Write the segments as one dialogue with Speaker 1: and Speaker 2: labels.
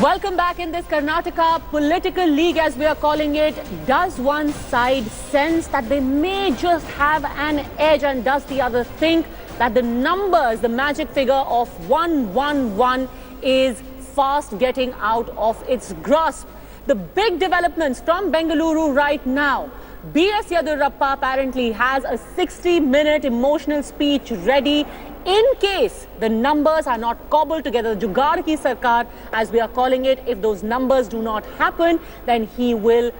Speaker 1: Welcome back in this Karnataka political league, as we are calling it. Does one side sense that they may just have an edge, and does the other think that the numbers, the magic figure of 111 is fast getting out of its grasp? The big developments from Bengaluru right now. B.S. Yediyurappa apparently has a 60-minute emotional speech ready in case the numbers are not cobbled together. Jugaad ki Sarkar, as we are calling it. If those numbers do not happen, then he will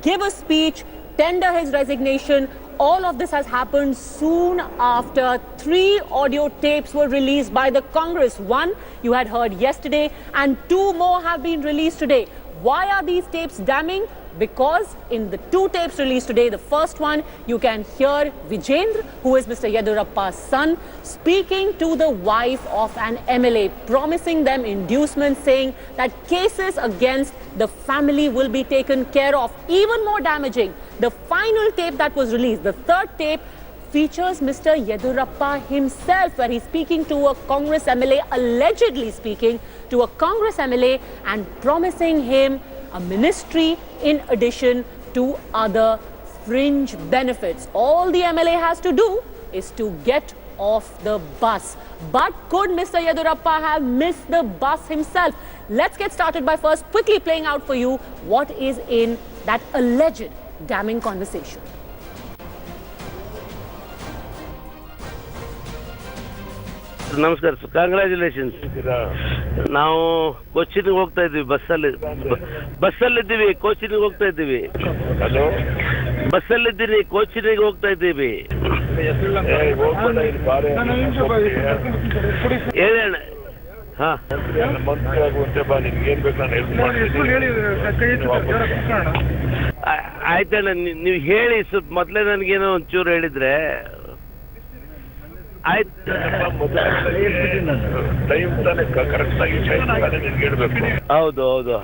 Speaker 1: give a speech, tender his resignation. All of this has happened soon after 3 audio tapes were released by the Congress. 1 you had heard yesterday, and 2 more have been released today. Why are these tapes damning? Because in the 2 tapes released today, the first one, you can hear Vijendra, who is Mr. Yediyurappa's son, speaking to the wife of an MLA, promising them inducements, saying that cases against the family will be taken care of. Even more damaging, the final tape that was released, the 3rd tape, features Mr. Yediyurappa himself, where he's speaking to a Congress MLA, allegedly speaking to a Congress MLA and promising him a ministry in addition to other fringe benefits. All the MLA has to do is to get off the bus. But could Mr. Yediyurappa have missed the bus himself? Let's get started by first quickly playing out for you what is in that alleged damning conversation.
Speaker 2: ನಮಸ್ಕಾರ sir, congratulations. ನಾವು ಕೊಚ್ಚಿನ್ಗೆ ಹೋಗ್ತಾ ಇದ್ದೀವಿ, ಬಸ್ಸಲ್ಲಿದ್ದೀವಿ, ಕೋಚಿನ್ಗೆ ಹೋಗ್ತಾ ಇದ್ದೀವಿ.
Speaker 3: Hello,
Speaker 2: ಬಸ್ಸಲ್ಲಿದ್ದೀನಿ, ಕೋಚಿನಿಗೆ ಹೋಗ್ತಾ ಇದ್ದೀವಿ. ಹೇಳೋಣ. ಹಾ, ಆಯ್ತಣ್ಣ, ನೀವು ಹೇಳಿ ಸ್ವಲ್ಪ ಮೊದಲೇ ನನಗೇನೋ ಒಂಚೂರು ಹೇಳಿದ್ರೆ ಆಯ್ತು. ಹೌದು ಹೌದು,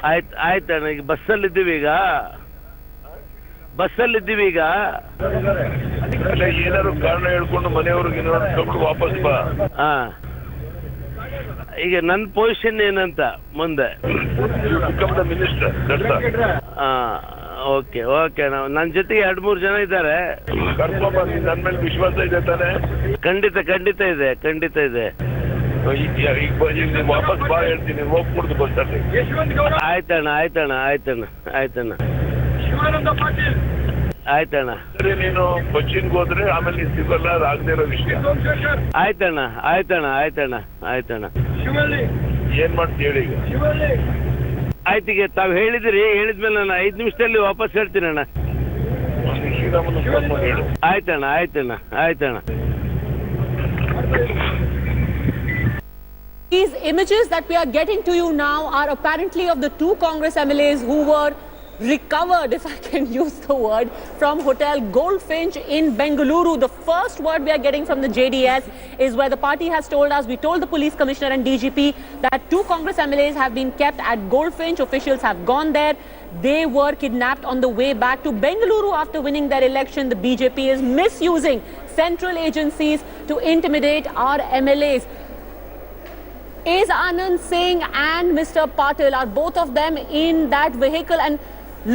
Speaker 2: ಆಯ್ತು ಆಯ್ತಣ್ಣ. ಈಗ ಬಸ್ಸಲ್ಲಿದ್ದೀವಿ, ಈಗ
Speaker 3: ಏನಾದ್ರು ಕಾರಣ ಹೇಳ್ಕೊಂಡು ಮನೆಯವ್ರಿಗೆ ವಾಪಸ್ ಬಾ.
Speaker 2: ಹಾ, ಈಗ ನನ್ನ ಪೊಸಿಷನ್ ಏನಂತ ಮುಂದೆ
Speaker 3: ಮಿನಿಸ್ಟರ್.
Speaker 2: ಹಾ, ಓಕೆ ಓಕೆ. ನನ್ನ ಜೊತೆಗೆ 2-3 ಜನ ಇದ್ದಾರೆ.
Speaker 3: ನನ್ನ ಮೇಲೆ ವಿಶ್ವಾಸ ಇದೆ ತಾನೆ?
Speaker 2: ಖಂಡಿತ ಇದೆ.
Speaker 3: ಈಗ ವಾಪಸ್ ಬಾ ಹೇಳ್ತೀನಿ, ಹೋಗ್ಬಿಡ್ದು ಬಸ್ಸಲ್ಲಿ.
Speaker 2: ಆಯ್ತಣ್ಣ.
Speaker 3: ಸರಿ, ನೀನು ಕೊಚ್ಚಿನ್ಗೆ ಹೋದ್ರೆ ಆಮೇಲೆ ನೀನು ಸಿಗಲ್ಲ, ಅದಾಗದೇ ಇರೋ ವಿಷಯ.
Speaker 2: ಆಯ್ತಣ್ಣ.
Speaker 3: ಏನ್ ಮಾಡ್ತಿ ಹೇಳಿ ಈಗ?
Speaker 2: ಆಯ್ತು, ಈಗ ತಾವು ಹೇಳಿದಿರಿ, ಹೇಳಿದ್ಮೇಲೆ ನಾನು 5 ನಿಮಿಷದಲ್ಲಿ ವಾಪಸ್ ಹೇಳ್ತೀನಿ ಅಣ್ಣ. ಆಯ್ತಣ್ಣ.
Speaker 1: These images that we are getting to you now are apparently of the 2 Congress MLAs who were recovered, if I can use the word, from Hotel Goldfinch in Bengaluru. The first word we are getting from the JDS is where the party has told us, we told the police commissioner and DGP that 2 Congress MLAs have been kept at Goldfinch. Officials have gone there. They were kidnapped on the way back to Bengaluru after winning their election. The BJP is misusing central agencies to intimidate our MLAs. Is Anand Singh and Mr. Patil, are both of them in that vehicle? And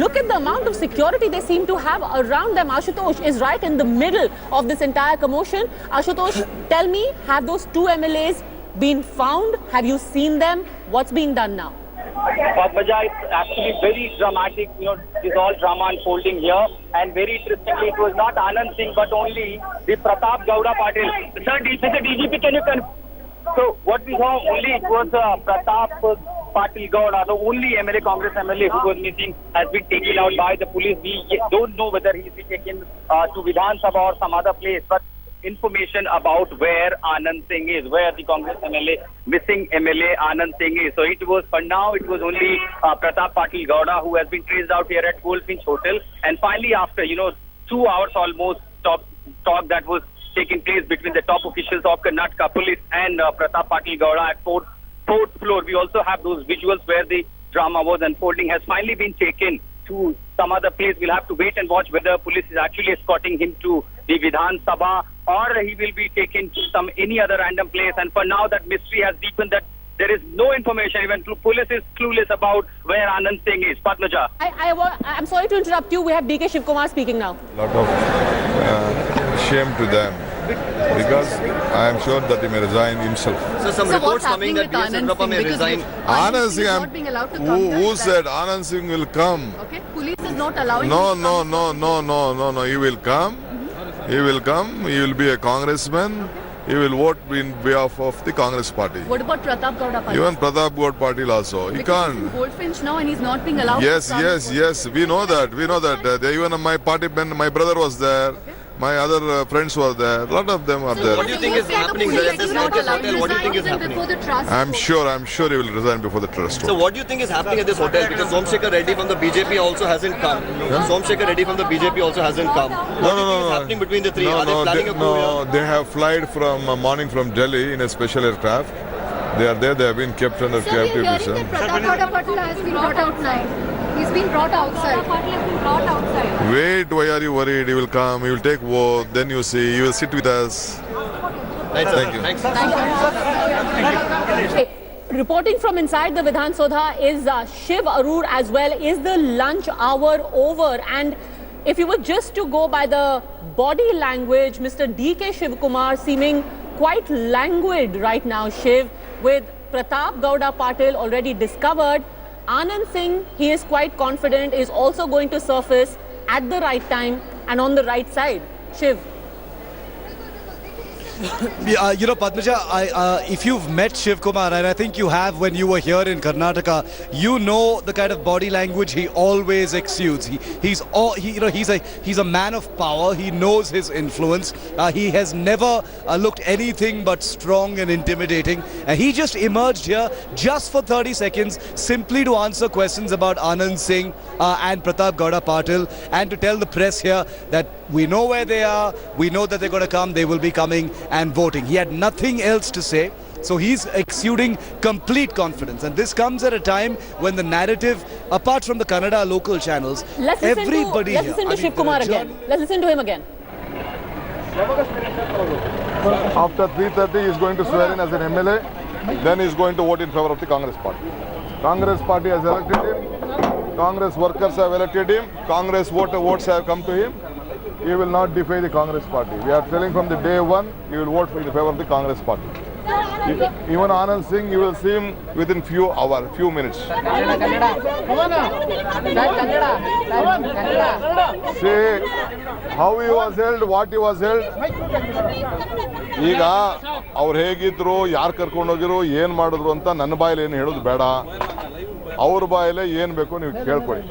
Speaker 1: look at the amount of security they seem to have around them. Ashutosh is right in the middle of this entire commotion. Ashutosh, tell me, have those 2 MLAs been found? Have you seen them? What's being done now?
Speaker 4: Padmaja, it's actually very dramatic. There's all drama unfolding here. And very interestingly, it was not Anand Singh, but only the Pratap Gowda Patil. Sir, Mr. DGP, can you confirm? So what we saw only, it was Pratap Patil Gowda, the only MLA, Congress MLA who was missing, has been taken out by the police. We don't know whether he's been taken to Vidhan Sabha or some other place, but information about where Anand Singh is, where the Congress MLA, missing MLA Anand Singh is. So it was, for now, it was only Pratap Patil Gowda who has been traced out here at Goldfinch Hotel. And finally, after 2 hours almost talk that was taking place between the top officials of Karnataka Police and Pratap Patil Gowda at 4th floor. We also have those visuals where the drama was unfolding, has finally been taken to some other place. We'll have to wait and watch whether police is actually escorting him to the Vidhan Sabha or he will be taken to any other random place. And for now, that mystery has deepened, that There is no information. Even police is clueless about where Anand Singh is. Padmaja.
Speaker 1: I'm sorry to interrupt you. We have DK Shivkumar speaking now.
Speaker 5: Lot of shame to them because I am sure that he may resign himself.
Speaker 6: So some reports coming that B.S. Yediyurappa may resign.
Speaker 5: Anand Singh,
Speaker 7: not being allowed to come.
Speaker 5: who said Anand Singh will come?
Speaker 7: Okay, police is not allowing.
Speaker 5: No,
Speaker 7: him to
Speaker 5: no,
Speaker 7: come.
Speaker 5: no, no. He will come. He will come. He will be a congressman. He will vote in behalf of the Congress party.
Speaker 7: What about Pratap Gowda Patil?
Speaker 5: Even Pratap Gowda Patil also. He
Speaker 7: Because he's
Speaker 5: can't.
Speaker 7: in Goldfinch now and he's not being allowed.
Speaker 5: Yes,
Speaker 7: to come.
Speaker 5: yes. We know that. Even my party, my brother was there. My other friends were there. A lot of them are there.
Speaker 6: What do you think is happening there at this hotel? What do you think is happening?
Speaker 5: I'm sure he will resign before the trust
Speaker 6: So
Speaker 5: vote.
Speaker 6: what do you think is happening at this hotel? Because Somsekhar Reddy from the BJP also hasn't come. Somsekhar Reddy from the BJP also hasn't come. What do you think is happening between the three? Are they planning a coup here?
Speaker 5: They have flight from morning from Delhi in a special aircraft. They are there. They have been kept under
Speaker 8: Sir, we are hearing
Speaker 5: captivity.
Speaker 8: that Pratap Gowda Patil has been brought outside. He's been brought outside.
Speaker 5: Wait, why are you worried? He will come. He will take vote. Then you see. He will sit with us.
Speaker 6: Right, sir.
Speaker 5: Thank you.
Speaker 6: Thanks.
Speaker 1: Okay. Reporting from inside the Vidhan Sodha is Shiv Arur as well. Is the lunch hour over? And if you were just to go by the body language, Mr. DK Shivkumar seeming quite languid right now, Shiv, with Pratap Gowda Patil already discovered. Anand Singh, he is quite confident, is also going to surface at the right time and on the right side. Shiv.
Speaker 9: Padmaja, if you've met Shiv Kumar, and I think you have when you were here in Karnataka, you know the kind of body language he always exudes. He's a man of power. He knows his influence. He has never looked anything but strong and intimidating. And he just emerged here just for 30 seconds simply to answer questions about Anand Singh and Pratap Gowda Patil and to tell the press here that we know where they are, we know that they're going to come, they will be coming and voting. He had nothing else to say. So he's exuding complete confidence. And this comes at a time when the narrative, apart from the Kannada local channels,
Speaker 1: Let's
Speaker 9: everybody
Speaker 1: listen to Shiv Kumar again. Let's listen to him again.
Speaker 5: After 3:30, he is going to swear in as an MLA. Then he is going to vote in favor of the Congress party. Congress party has elected him. Congress workers have elected him. Congress votes have come to him. He will not defy the Congress party. We are telling from the day one, he will vote in the favor of the Congress party. Even Anand Singh, you will see him within few hours, few minutes. Say how he was held, what he was held. ಈಗ ಅವ್ರು ಹೇಗಿದ್ರು, ಯಾರು ಕರ್ಕೊಂಡು ಹೋಗಿರು, ಏನು ಮಾಡಿದ್ರು ಅಂತ ನನ್ನ ಬಾಯಲ್ಲಿ ಏನು ಹೇಳೋದು ಬೇಡ. ಅವ್ರ ಬಾಯಲ್ಲೇ ಏನು ಬೇಕು ನೀವು ಕೇಳ್ಕೊಳ್ಳಿ.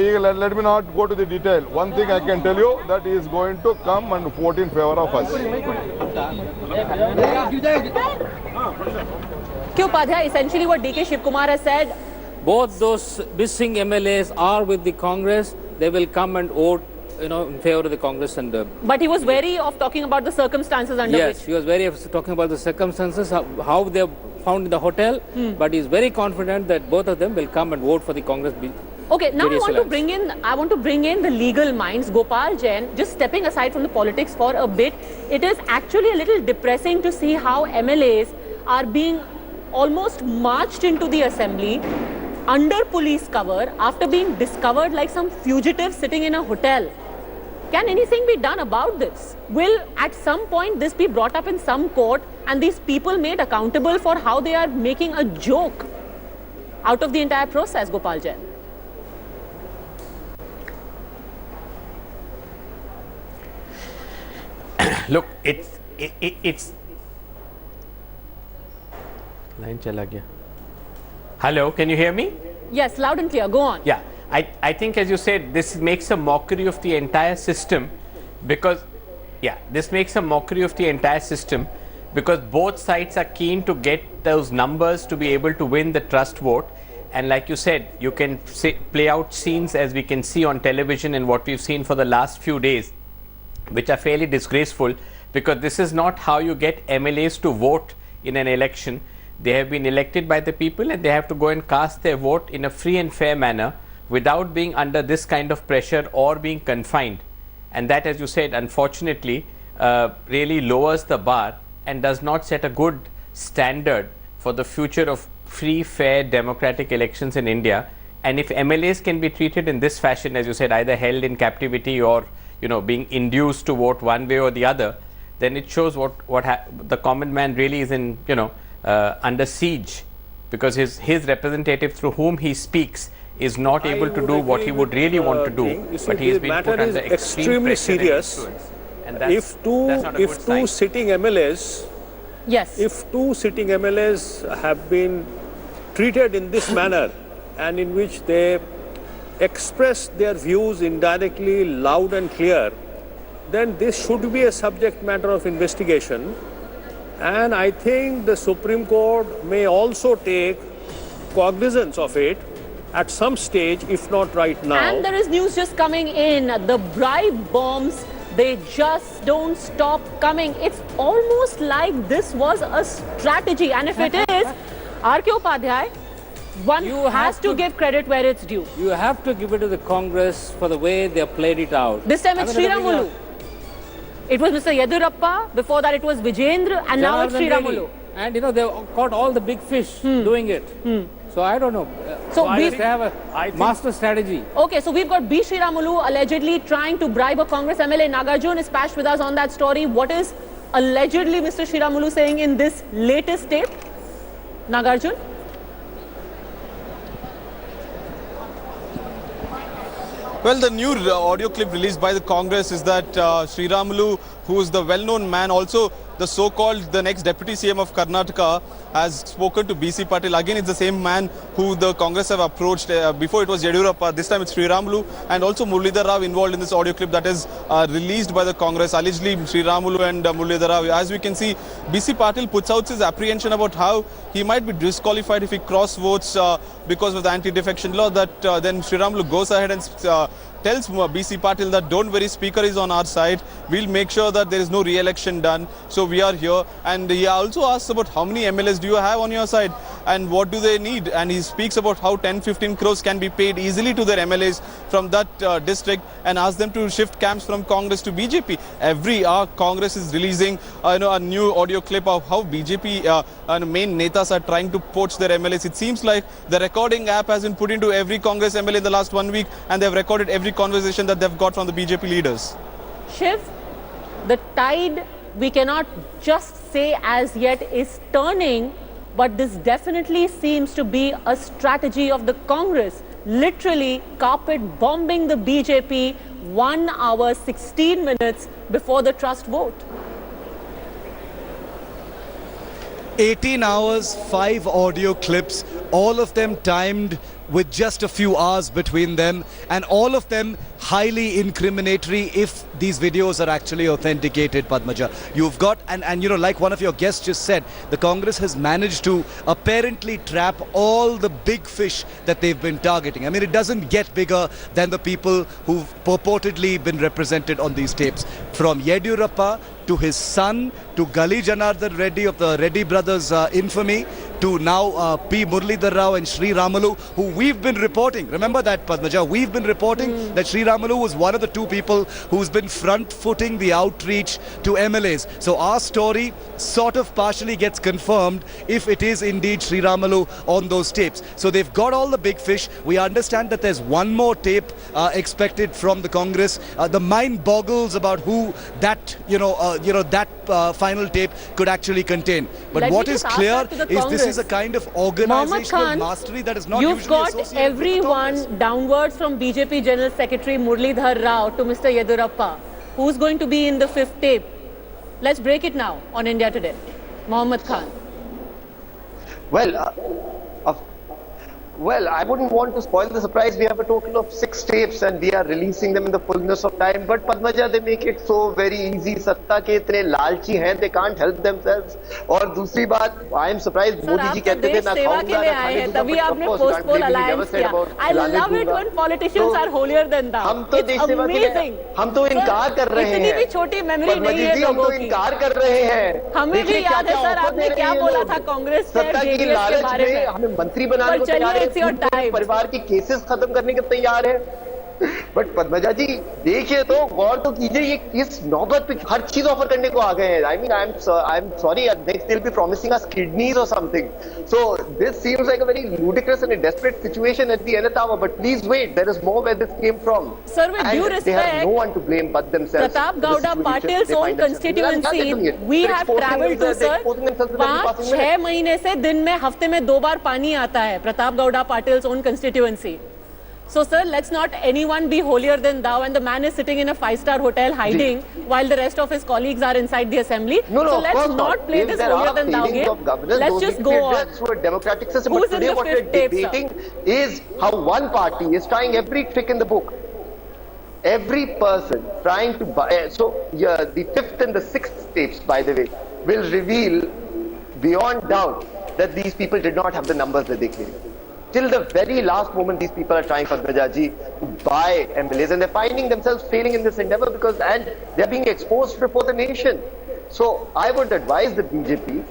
Speaker 5: ಈಗ let me not go to the detail. One thing I can tell you that he is going to come and vote in favor of us.
Speaker 1: Upadhyay, essentially what DK Shivkumar has said,
Speaker 10: both those missing MLAs are with the Congress. They will come and vote, in favor of the Congress. And
Speaker 1: but he was wary of talking about the circumstances under
Speaker 10: yes,
Speaker 1: which.
Speaker 10: he was very talking about the circumstances, how they are found in the hotel. But he is very confident that both of them will come and vote for the Congress.
Speaker 1: Okay, now I want
Speaker 10: alliance.
Speaker 1: to bring in the legal minds. Gopal Jain, just stepping aside from the politics for a bit, it is actually a little depressing to see how MLAs are being almost marched into the assembly under police cover after being discovered like some fugitive sitting in a hotel. Can anything be done about this? Will at some point this be brought up in some court and these people made accountable for how they are making a joke out of the entire process, Gopal Jain?
Speaker 11: Look, it's line chala gaya. Hello, can you hear me?
Speaker 1: Yes, loud and clear. Go on.
Speaker 11: Yeah, I think, as you said, this makes a mockery of the entire system because both sides are keen to get those numbers to be able to win the trust vote. And like you said, you can play out scenes as we can see on television and what we've seen for the last few days, which are fairly disgraceful, because this is not how you get MLAs to vote in an election. They have been elected by the people and they have to go and cast their vote in a free and fair manner without being under this kind of pressure or being confined. And that, as you said, unfortunately, really lowers the bar and does not set a good standard for the future of free, fair, democratic elections in India. And if MLAs can be treated in this fashion, as you said, either held in captivity or being induced to vote one way or the other, then it shows what the common man really is in under siege, because his representative through whom he speaks is not able to do what he would really want to do, but he has been put under extremely serious. And
Speaker 12: if two sitting MLAs,
Speaker 1: yes,
Speaker 12: if two sitting MLAs have been treated in this manner, and in which they express their views indirectly, loud and clear, then this should be a subject matter of investigation. And I think the Supreme Court may also take cognizance of it at some stage, if not right now.
Speaker 1: And there is news just coming in. The bribe bombs, they just don't stop coming. It's almost like this was a strategy. And if it is, R.K. Upadhyay, one has to give credit where it's due.
Speaker 10: You have to give it to the Congress for the way they have played it out.
Speaker 1: This time it's Sriramulu. It was Mr. Yediyurappa, before that it was Vijendra, and now it's Sriramulu.
Speaker 10: And they've caught all the big fish doing it. So I don't know.
Speaker 1: So
Speaker 10: we have a master strategy.
Speaker 1: Okay, so we've got B. Sriramulu allegedly trying to bribe a Congress MLA. Nagarjun is patched with us on that story. What is allegedly Mr. Sriramulu saying in this latest tape? Nagarjun?
Speaker 13: Well, the new audio clip released by the Congress is that Sriramulu, who is the well-known man, also the so-called the next deputy CM of Karnataka, has spoken to BC Patil. Again, it's the same man who the Congress have approached. Before it was Yediyurappa, this time it's Sriramulu, and also Muralidhar Rao involved in this audio clip that is released by the Congress. Allegedly, Sriramulu and Muralidhar Rao. As we can see, BC Patil puts out his apprehension about how he might be disqualified if he cross votes because of the anti-defection law. That then Sriramulu goes ahead and tells BC Patil that don't worry, Speaker is on our side. We'll make sure that there is no re-election done. So we are here. And he also asks about how many MLAs do you have on your side and what do they need. And he speaks about how 10-15 crores can be paid easily to their MLAs from that district, and asks them to shift camps from Congress to BJP. Every hour, Congress is releasing a new audio clip of how BJP main netas are trying to poach their MLAs. It seems like the recording app has been put into every Congress MLA in the last 1 week, and they've recorded every conversation that they've got from the BJP leaders.
Speaker 1: Shiv, the tide, we cannot just say as yet is turning, but this definitely seems to be a strategy of the Congress. Literally carpet bombing the BJP 1 hour 16 minutes before the trust vote.
Speaker 9: 18 hours, 5 audio clips, all of them timed with just a few hours between them, and all of them highly incriminatory if these videos are actually authenticated, Padmaja. You've got, and like one of your guests just said, the Congress has managed to apparently trap all the big fish that they've been targeting. I mean, it doesn't get bigger than the people who've purportedly been represented on these tapes. From Yediyurappa to his son, to Gali Janardhan Reddy of the Reddy brothers infamy, to now P. Muralidhar Rao and Sriramulu, who we've been reporting. Remember that, Padmaja? We've been reporting that Sriramulu was one of the two people who's been front-footing the outreach to MLAs. So our story sort of partially gets confirmed if it is indeed Sriramulu on those tapes. So they've got all the big fish. We understand that there's one more tape expected from the Congress. The mind boggles about who that, that final tape could actually contain. But what is clear is this is a kind of organizational mastery that is not usually associated with the Congress.
Speaker 1: You've got everyone downwards from BJP General Secretary Muralidhar Rao to Mr. Yediyurappa. Who's going to be in the 5th tape? Let's break it now on India Today. Mohammad Khan.
Speaker 14: Well, I wouldn't want to spoil the surprise. We have a total of 6 tapes and we are releasing them in the fullness of time. But Padmaja, they make it so very easy. सत्ता के इतने लालची हैं, they can't help themselves. और दूसरी बात, I am surprised. Modi ji कहते थे ना खाऊंगा ना खाने दूंगा.
Speaker 1: तभी आपने पोस्ट-पोल अलायंस किया. I love it when politicians are holier than thou.
Speaker 14: हम तो देश सेवा के लिए, हम तो इनकार कर रहे हैं.
Speaker 1: इतनी भी छोटी मेमोरी नहीं है लोगों की.
Speaker 14: हम तो इनकार कर रहे हैं.
Speaker 1: हमें भी याद है सर, आपने क्या बोला था कांग्रेस से जेडीएस के बारे में.
Speaker 14: हमें मंत्री बनाने को तैयार है. परिवार के केसेस खत्म करने के तैयार है. बट पद्मजा जी देखिए तो गौर तो कीजिए, ये किस नौबत पे हर चीज ऑफर करने को आ गए हैं. I mean I am sorry, next they will be promising us kidneys और something. So this seems like a very ludicrous and a desperate situation at the nth hour. But please wait, there is more where this came from.
Speaker 1: Sir, with due respect,
Speaker 14: they have no one to blame but themselves.
Speaker 1: Pratap Gowda Patil's own constituency, we have travelled to, sir, 5-6 महीने से दिन में हफ्ते में 2 बार पानी आता है. Pratap Gowda Patil's own constituency. So, sir, let's not anyone be holier than thou, and the man is sitting in a 5-star hotel hiding while the rest of his colleagues are inside the assembly.
Speaker 14: No,
Speaker 1: so let's not play this holier than thou game. Let's just go on.
Speaker 14: Through a democratic system.
Speaker 1: Who's
Speaker 14: but today
Speaker 1: in the
Speaker 14: what we're debating is how one party is trying every trick in the book. Every person trying to buy. So yeah, the 5th and the 6th tapes, by the way, will reveal beyond doubt that these people did not have the numbers that they claim. Till the very last moment, these people are trying, Padmaja ji, to buy MLAs, and they're finding themselves failing in this endeavor and they're being exposed before the nation. So I would advise the BJP,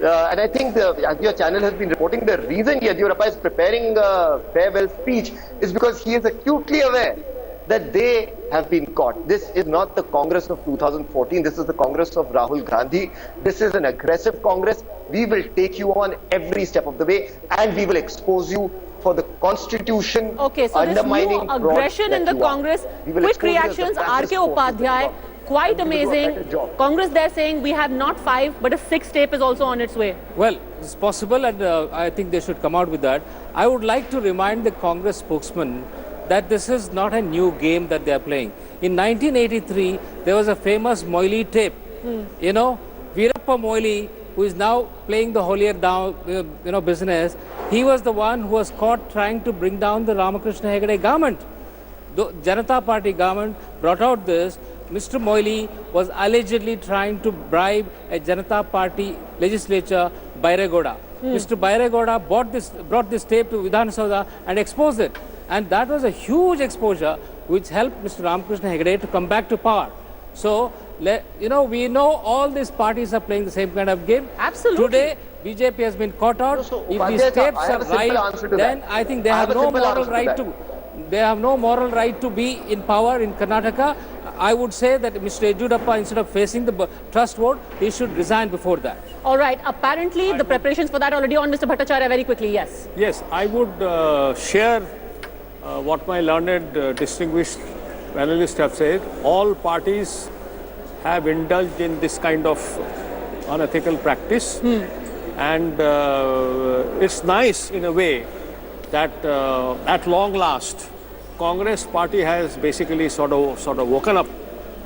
Speaker 14: and I think as your channel has been reporting, the reason Yadurappa is preparing a farewell speech is because he is acutely aware that they have been caught. This is not the Congress of 2014. This is the Congress of Rahul Gandhi. This is an aggressive Congress. We will take you on every step of the way, and we will expose you for the Constitution.
Speaker 1: Okay, so there's no aggression in the Congress. Quick reactions, R.K. Upadhyay. Quite amazing. Congress, they're saying we have not 5, but a 6th tape is also on its way.
Speaker 10: Well, it's possible, and I think they should come out with that. I would like to remind the Congress spokesman that this is not a new game that they are playing. In 1983, there was a famous Moily tape. You know, Veerappa Moily, who is now playing the holier down, business. He was the one who was caught trying to bring down the Ramakrishna Hegde government. The Janata Party government brought out this. Mr. Moily was allegedly trying to bribe a Janata Party legislature, Bairegoda. Mr. Bairegoda brought this tape to Vidhan Sabha and exposed it. And that was a huge exposure which helped Mr. Ramakrishna Hegde to come back to power. So, we know all these parties are playing the same kind of game.
Speaker 1: Absolutely.
Speaker 10: Today, BJP has been caught out. If these tapes are right, then I think they have no moral right to. They have no moral right to be in power in Karnataka. I would say that Mr. Yediyurappa, instead of facing the trust vote, he should resign before that.
Speaker 1: All right. Apparently, the preparations for that already on. Mr. Bhattacharya, very quickly, yes.
Speaker 12: Yes, I would share what my learned, distinguished analysts have said. All parties have indulged in this kind of unethical practice, and it's nice in a way that at long last, Congress party has basically sort of woken up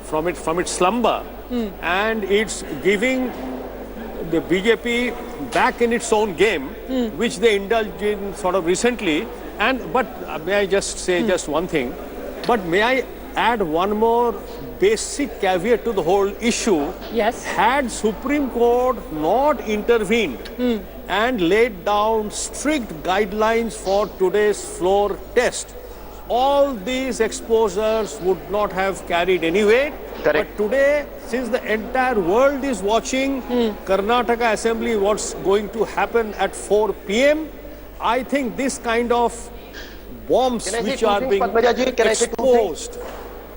Speaker 12: from its slumber, and it's giving the BJP back in its own game, which they indulged in sort of recently. But may I just say just one thing? But may I add one more basic caveat to the whole issue?
Speaker 1: Yes.
Speaker 12: Had Supreme Court not intervened and laid down strict guidelines for today's floor test, all these exposures would not have carried any weight.
Speaker 14: Correct.
Speaker 12: But today, since the entire world is watching Karnataka Assembly, what's going to happen at 4 p.m., I think this kind of bombs which are being exposed,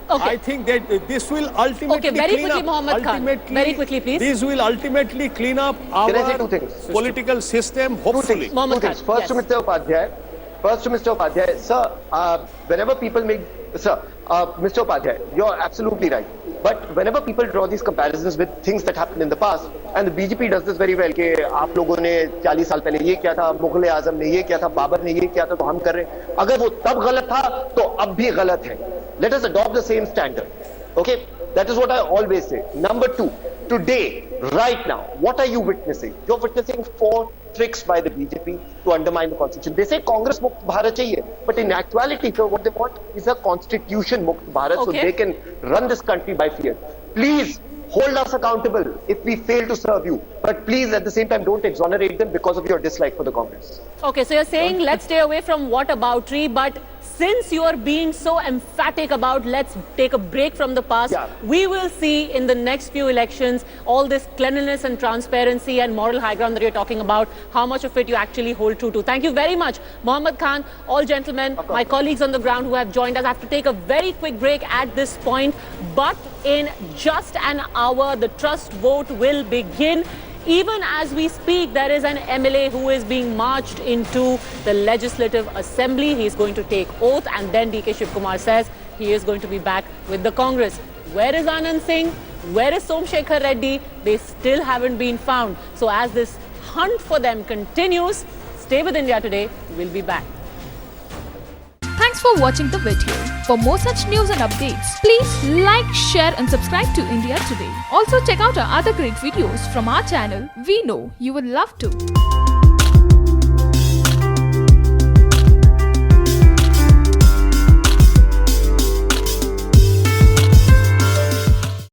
Speaker 12: I think that this will ultimately clean up.
Speaker 1: Very quickly, please.
Speaker 12: This will ultimately clean up our political system, hopefully.
Speaker 14: Two things. First, to Mr. Upadhyay. Sir, whenever people make... Sir, Mr. Upadhyay, you're absolutely right. But whenever people draw these comparisons with things that happened in the past, and the BJP does this very well, कि आप लोगों ने 40 साल पहले ये किया था, मुगल आजम ने ये किया था, बाबर ने ये किया था, तो हम कर रहे हैं. अगर वो तब गलत था, तो अब भी गलत है. Let us adopt the same standard. Okay? That is what I always say. Number 2, today, right now, what are you witnessing? You're witnessing 4 tricks by the BJP to undermine the constitution. They say Congress Mukt Bharat chahiye, but in actuality, so what they want is a constitution Mukt Bharat, so they can run this country by fear. Please hold us accountable if we fail to serve you, but please at the same time don't exonerate them because of your dislike for the Congress.
Speaker 1: Okay, so you're saying let's stay away from whataboutery, but since you are being so emphatic about let's take a break from the past, we will see in the next few elections all this cleanliness and transparency and moral high ground that you're talking about, how much of it you actually hold true to. Thank you very much, Mohammad Khan, all gentlemen, my colleagues on the ground who have joined us. I have to take a very quick break at this point, but in just an hour, the trust vote will begin. Even as we speak, there is an MLA who is being marched into the Legislative Assembly. He is going to take oath, and then DK Shivkumar says he is going to be back with the Congress. Where is Anand Singh? Where is Somsekhar Reddy? They still haven't been found. So as this hunt for them continues, stay with India Today. We'll be back.
Speaker 15: Thanks for watching the video. For more such news and updates, please like, share and subscribe to India Today. Also check out our other great videos from our channel. We know you will love to.